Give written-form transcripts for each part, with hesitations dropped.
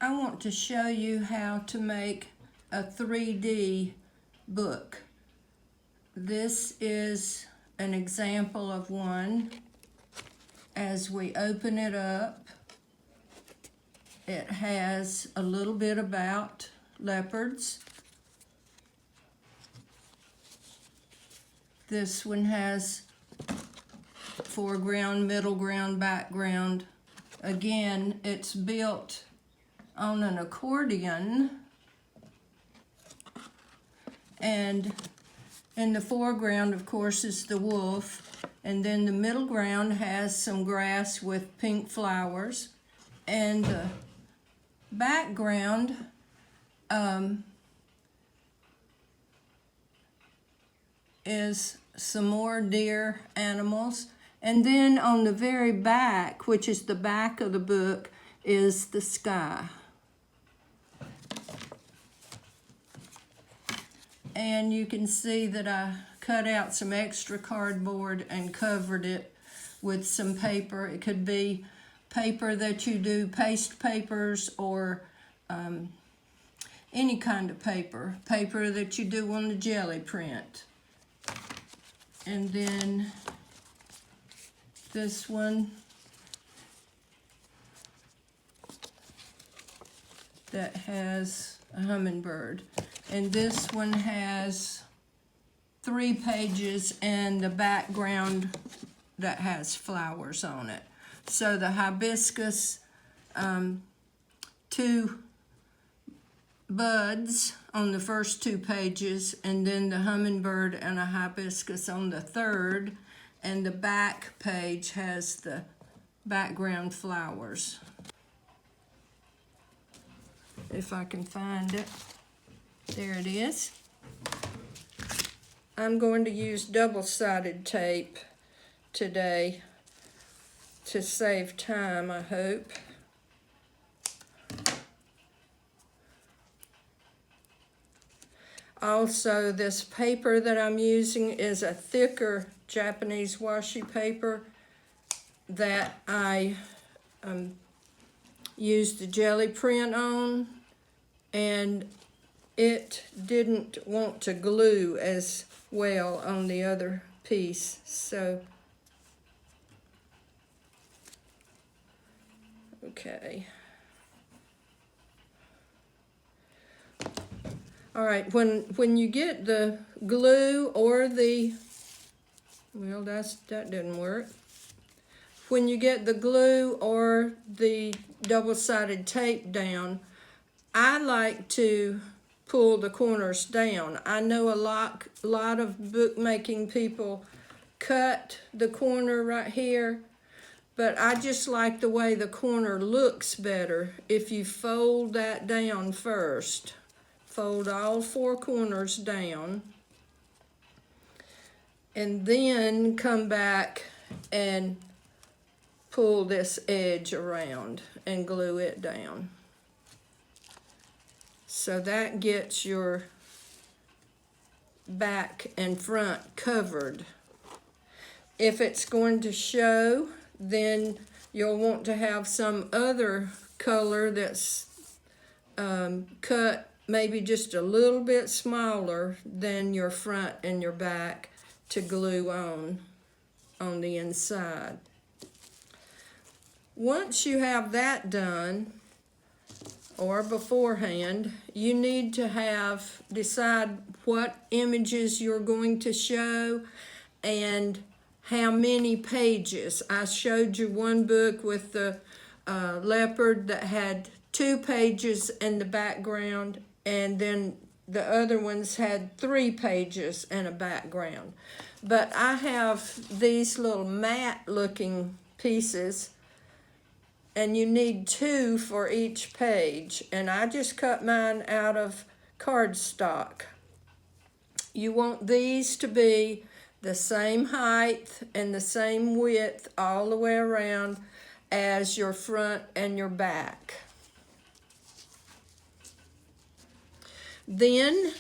I want to show you how to make a 3D book. This is an example of one. As we open it up, it has a little bit about leopards. This one has foreground, middle ground, background. Again, it's built on an accordion, and in the foreground, of course, is the wolf, and then the middle ground has some grass with pink flowers, and the background is some more deer animals, and then on the very back, which is the back of the book, is the sky. And you can see that I cut out some extra cardboard and covered it with some paper. It could be paper that you do paste papers, or any kind of paper that you do on the jelly print. And then this one that has a hummingbird. And this one has 3 pages and the background that has flowers on it. So the hibiscus, 2 buds on the first 2 pages, and then the hummingbird and a hibiscus on the third, and the back page has the background flowers. If I can find it. There it is. I'm going to use double-sided tape today to save time, I hope. Also, this paper that I'm using is a thicker Japanese washi paper that I used the jelly print on, and it didn't want to glue as well on the other piece, so okay. All right, when you get the glue or the, well, that didn't work. When you get the glue or the double-sided tape down, I like to pull the corners down. I know a lot of bookmaking people cut the corner right here, but I just like the way the corner looks better if you fold that down first. Fold all 4 corners down, and then come back and pull this edge around and glue it down. So that gets your back and front covered. If it's going to show, then you'll want to have some other color that's cut maybe just a little bit smaller than your front and your back to glue on the inside. Once you have that done, or beforehand, you need to decide what images you're going to show and how many pages. I showed you one book with the leopard that had 2 pages in the background, and then the other ones had 3 pages and a background. But I have these little matte looking pieces, and you need 2 for each page, and I just cut mine out of cardstock. You want these to be the same height and the same width all the way around as your front and your back. Then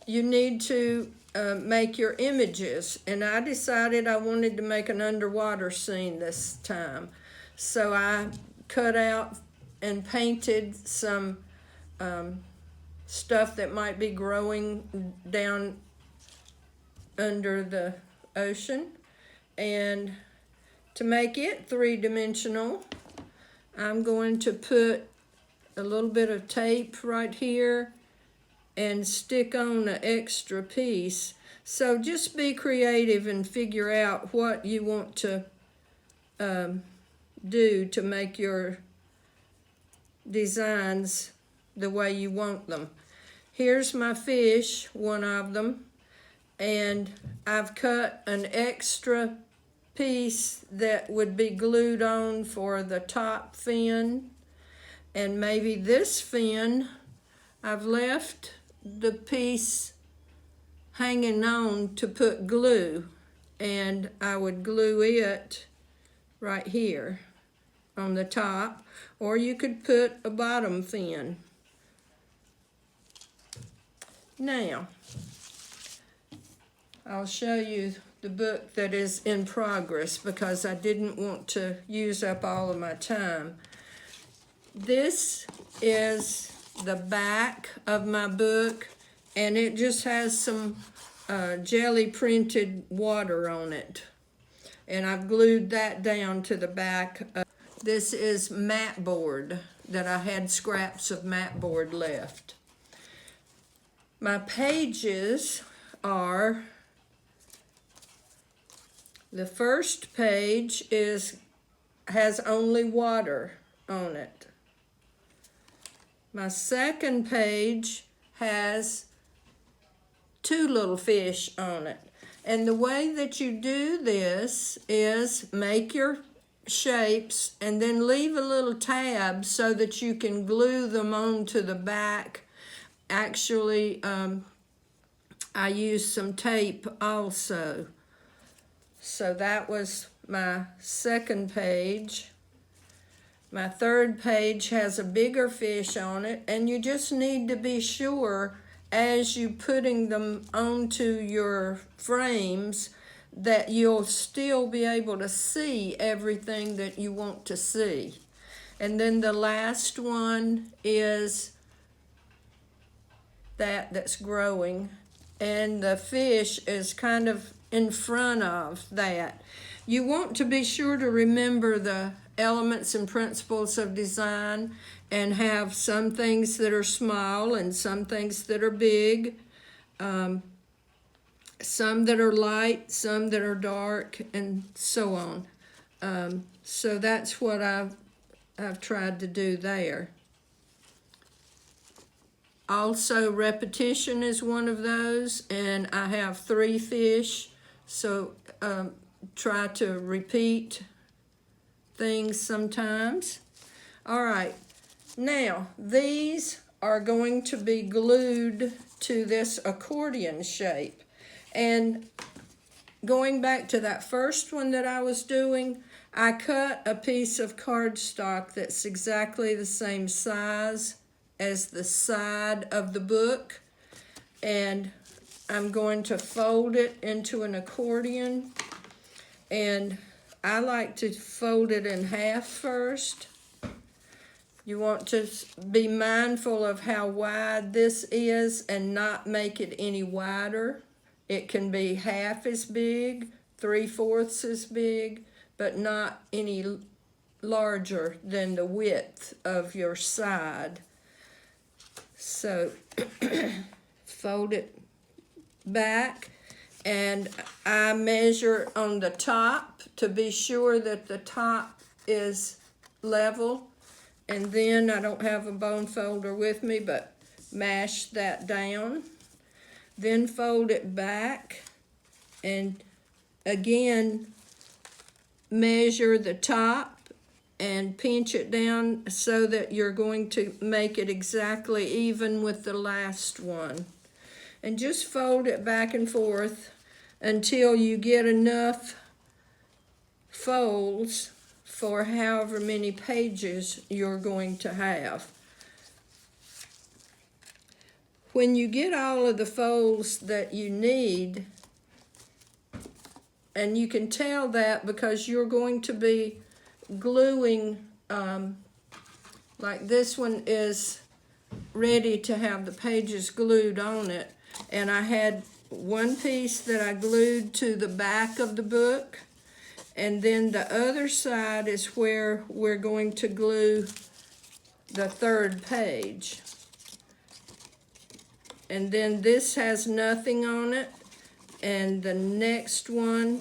you need to make your images, and I decided I wanted to make an underwater scene this time. So I cut out and painted some stuff that might be growing down under the ocean. And to make it three-dimensional, I'm going to put a little bit of tape right here and stick on an extra piece. So just be creative and figure out what you want to do to make your designs the way you want them. Here's my fish, one of them, and I've cut an extra piece that would be glued on for the top fin, and maybe this fin, I've left the piece hanging on to put glue, and I would glue it right here on the top, or you could put a bottom fin. Now, I'll show you the book that is in progress because I didn't want to use up all of my time. This is the back of my book, and it just has some jelly printed water on it. And I've glued that down to the back. This is mat board that I had scraps of mat board left. My pages are, the first page has only water on it. My second page has two little fish on it. And the way that you do this is make your shapes and then leave a little tab so that you can glue them onto the back. Actually, I used some tape also. So that was my second page. My third page has a bigger fish on it, and you just need to be sure as you putting them onto your frames that you'll still be able to see everything that you want to see. And then the last one is that's growing, and the fish is kind of in front of that. You want to be sure to remember the elements and principles of design and have some things that are small and some things that are big, some that are light, some that are dark, and so on. So that's what I've tried to do there. Also, repetition is one of those, and I have 3 fish, so try to repeat things sometimes. All right, now these are going to be glued to this accordion shape. And going back to that first one that I was doing, I cut a piece of cardstock that's exactly the same size as the side of the book, and I'm going to fold it into an accordion, and I like to fold it in half first. You want to be mindful of how wide this is and not make it any wider. It can be half as big, 3/4 as big, but not any larger than the width of your side. So fold it back, and I measure on the top to be sure that the top is level, and then I don't have a bone folder with me, but mash that down, then fold it back, and again measure the top and pinch it down so that you're going to make it exactly even with the last one. And just fold it back and forth until you get enough folds for however many pages you're going to have. When you get all of the folds that you need, and you can tell that because you're going to be gluing, like this one is ready to have the pages glued on it. And I had one piece that I glued to the back of the book, and then the other side is where we're going to glue the third page. And then this has nothing on it, and the next one,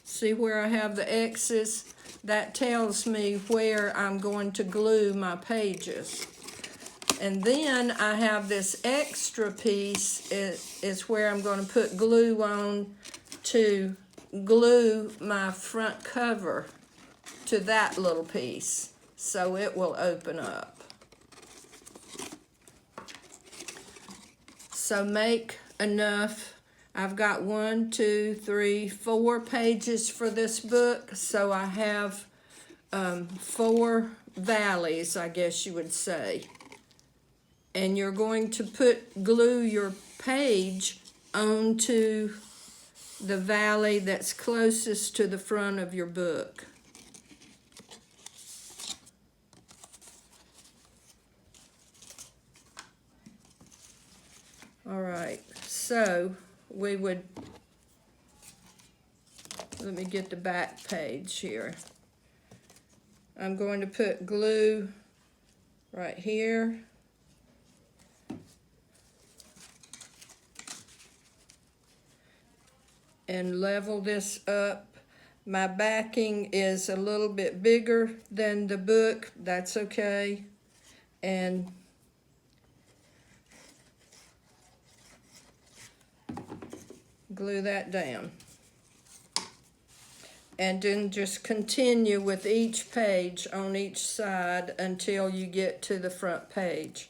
see where I have the X's? That tells me where I'm going to glue my pages. And then I have this extra piece is where I'm going to put glue on to glue my front cover to that little piece, so it will open up. So make enough. I've got 1, 2, 3, 4 pages for this book, so I have 4 valleys, I guess you would say. And you're going to glue your page onto the valley that's closest to the front of your book. All right, so we would, let me get the back page here. I'm going to put glue right here. And level this up. My backing is a little bit bigger than the book, that's okay. And glue that down. And then just continue with each page on each side until you get to the front page.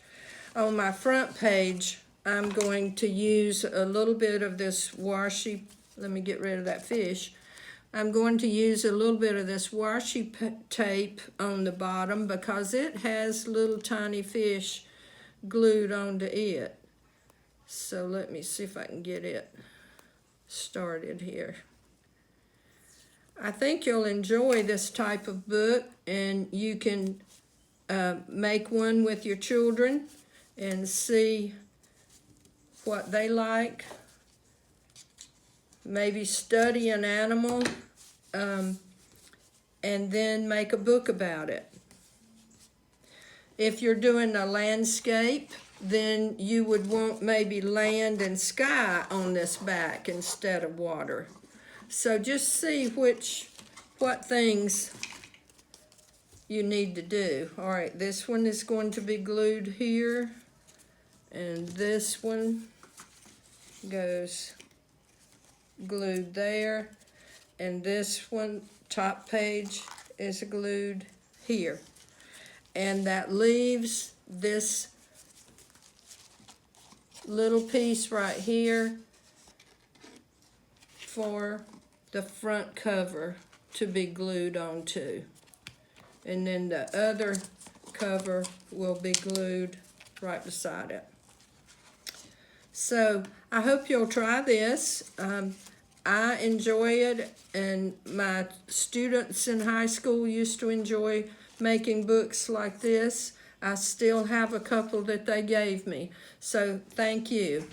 On my front page, I'm going to use a little bit of this washi. Let me get rid of that fish. I'm going to use a little bit of this washi tape on the bottom because it has little tiny fish glued onto it. So let me see if I can get it started here. I think you'll enjoy this type of book, and you can make one with your children and see what they like. Maybe study an animal and then make a book about it. If you're doing a landscape, then you would want maybe land and sky on this back instead of water. So just see what things you need to do. All right, this one is going to be glued here, and this one goes glued there, and this one, top page, is glued here. And that leaves this little piece right here for the front cover to be glued onto. And then the other cover will be glued right beside it. So I hope you'll try this. I enjoy it, and my students in high school used to enjoy making books like this. I still have a couple that they gave me. So thank you.